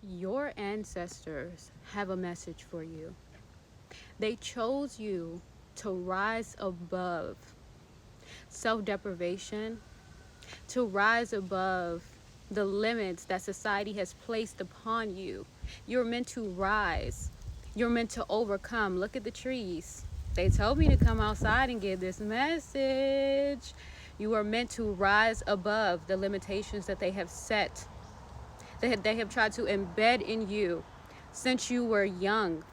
Your ancestors have a message for you. They chose you to rise above self-deprivation, to rise above the limits that society has placed upon you. You're meant to rise. You're meant to overcome. Look at the trees. They told me to come outside and give this message. You are meant to rise above the limitations that they have set, that they have tried to embed in you since you were young.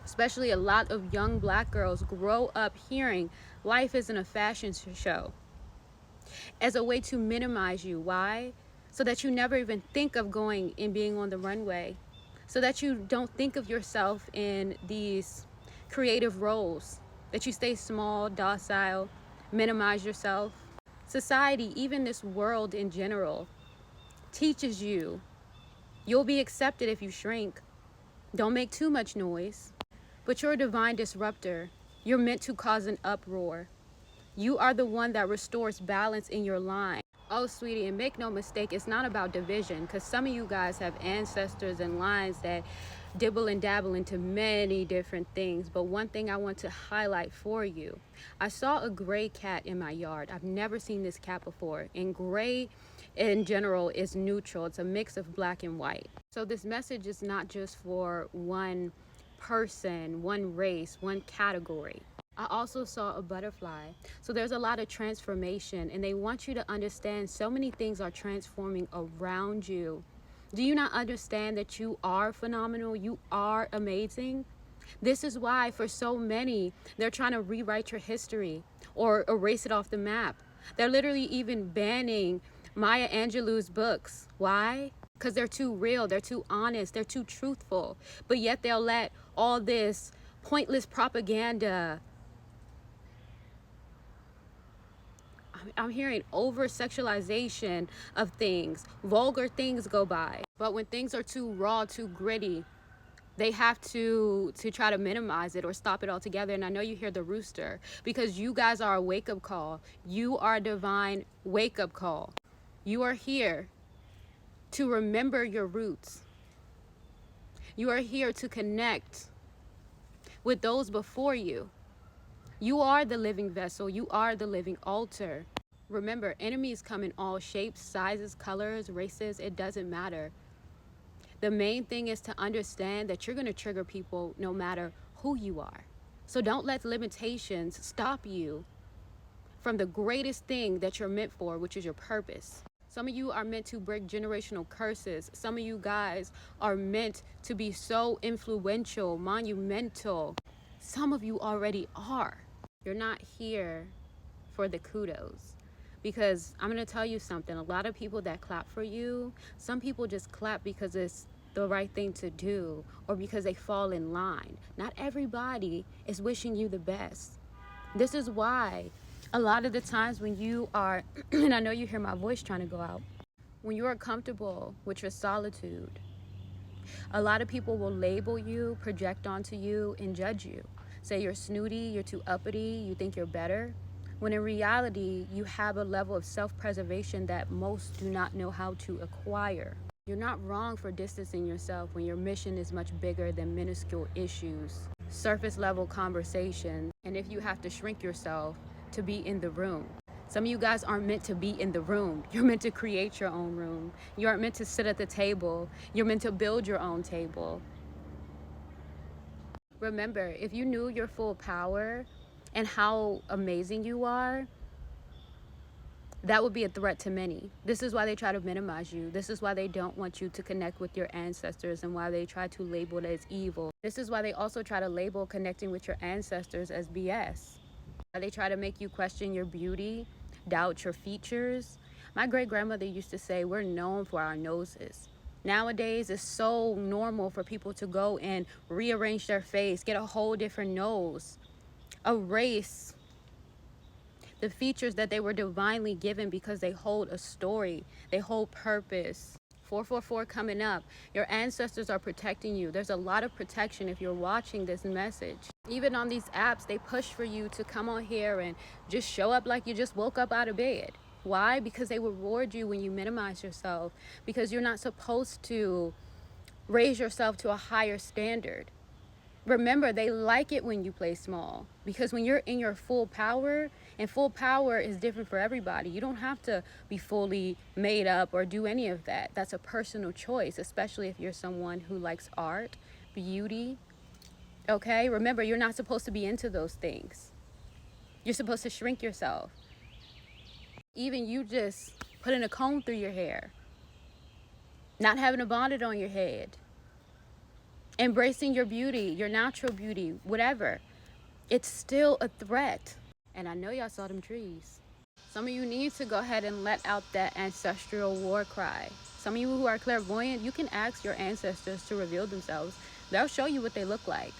Especially a lot of young black girls grow up hearing life isn't a fashion show, as a way to minimize you. Why? So that you never even think of going and being on the runway. So that you don't think of yourself in these creative roles. That you stay small, docile, minimize yourself. Society, even this world in general, teaches you you'll be accepted if you shrink. Don't make too much noise. But you're a divine disruptor. You're meant to cause an uproar. You are the one that restores balance in your line. Oh, sweetie, and make no mistake, it's not about division, because some of you guys have ancestors and lines that dibble and dabble into many different things. But one thing I want to highlight for you, I saw a gray cat in my yard. I've never seen this cat before. And gray in general is neutral. It's a mix of black and white. So this message is not just for one person, one race, one category. I also saw a butterfly. So there's a lot of transformation, and they want you to understand so many things are transforming around you. Do you not understand that you are phenomenal? You are amazing. This is why for so many, they're trying to rewrite your history or erase it off the map. They're literally even banning Maya Angelou's books. Why? Because they're too real, they're too honest, they're too truthful. But yet they'll let all this pointless propaganda, I'm hearing over sexualization of things, vulgar things go by. But when things are too raw, too gritty, they have to try to minimize it or stop it altogether. And I know you hear the rooster, because you guys are a wake-up call. You are a divine wake-up call. You are here to remember your roots. You are here to connect with those before you. You are the living vessel. You are the living altar. Remember, enemies come in all shapes, sizes, colors, races. It doesn't matter. The main thing is to understand that you're going to trigger people no matter who you are. So don't let limitations stop you from the greatest thing that you're meant for, which is your purpose. Some of you are meant to break generational curses. Some of you guys are meant to be so influential, monumental. Some of you already are. You're not here for the kudos. Because I'm going to tell you something. A lot of people that clap for you, some people just clap because it's the right thing to do or because they fall in line. Not everybody is wishing you the best. This is why a lot of the times when you are, and I know you hear my voice trying to go out, when you are comfortable with your solitude, a lot of people will label you, project onto you, and judge you. Say you're snooty, you're too uppity, you think you're better. When in reality, you have a level of self-preservation that most do not know how to acquire. You're not wrong for distancing yourself when your mission is much bigger than minuscule issues, surface level conversation, and if you have to shrink yourself to be in the room. Some of you guys aren't meant to be in the room. You're meant to create your own room. You aren't meant to sit at the table. You're meant to build your own table. Remember, if you knew your full power and how amazing you are, that would be a threat to many. This is why they try to minimize you. This is why they don't want you to connect with your ancestors and why they try to label it as evil. This is why they also try to label connecting with your ancestors as BS. They try to make you question your beauty, doubt your features. My great-grandmother used to say, we're known for our noses. Nowadays, it's so normal for people to go and rearrange their face, get a whole different nose, erase the features that they were divinely given because they hold a story, they hold purpose. 444 coming up. Your ancestors are protecting you. There's a lot of protection if you're watching this message. Even on these apps, they push for you to come on here and just show up like you just woke up out of bed. Why? Because they reward you when you minimize yourself. Because you're not supposed to Raise yourself to a higher standard. Remember, they like it when you play small, because when you're in your full power, and full power is different for everybody. You don't have to be fully made up or do any of that. That's a personal choice, especially if you're someone who likes art, beauty. Okay? Remember, you're not supposed to be into those things. You're supposed to shrink yourself. Even you just putting a comb through your hair, not having a bonnet on your head, embracing your beauty, your natural beauty, whatever, it's still a threat. And I know y'all saw them trees. Some of you need to go ahead and let out that ancestral war cry. Some of you who are clairvoyant, you can ask your ancestors to reveal themselves. They'll show you what they look like.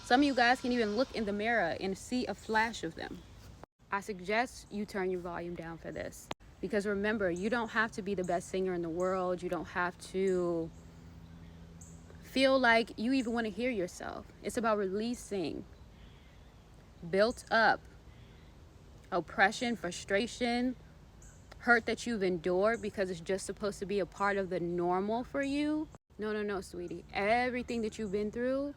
Some of you guys can even look in the mirror and see a flash of them. I suggest you turn your volume down for this. Because remember, you don't have to be the best singer in the world. You don't have to feel like you even want to hear yourself. It's about releasing built up oppression, frustration, hurt that you've endured because it's just supposed to be a part of the normal for you. No, sweetie. Everything that you've been through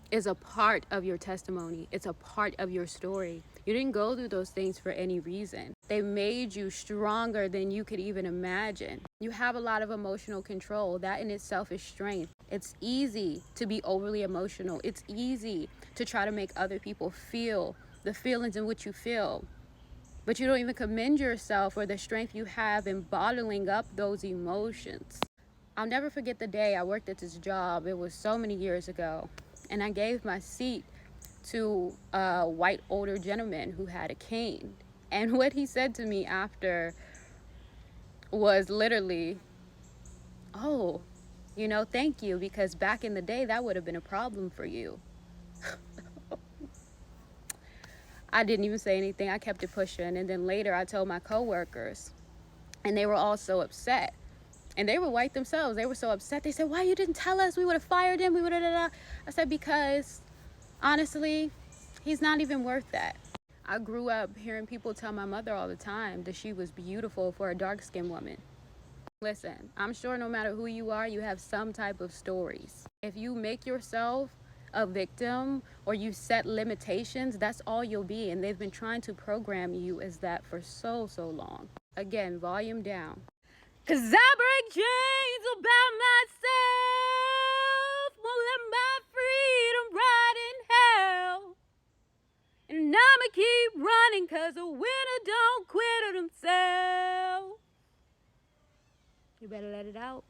is a part of your testimony. It's a part of your story. You didn't go through those things for any reason. They made you stronger than you could even imagine. You have a lot of emotional control. That in itself is strength. It's easy to be overly emotional. It's easy to try to make other people feel the feelings in which you feel. But you don't even commend yourself for the strength you have in bottling up those emotions. I'll never forget the day I worked at this job. It was so many years ago. And I gave my seat to a white older gentleman who had a cane. And what he said to me after was literally, oh, thank you, because back in the day, that would have been a problem for you. I didn't even say anything. I kept it pushing. And then later I told my coworkers, and they were all so upset. And they were white themselves. They were so upset. They said, why you didn't tell us? We would have fired him. We would have. I said, because honestly, he's not even worth that. I grew up hearing people tell my mother all the time that she was beautiful for a dark-skinned woman. Listen, I'm sure no matter who you are, you have some type of stories. If you make yourself a victim or you set limitations, that's all you'll be. And they've been trying to program you as that for so long. Again, volume down. 'Cause I break chains about myself, won't let my freedom rot in hell. And I'ma keep running 'cause a winner don't quit on himself. You better let it out.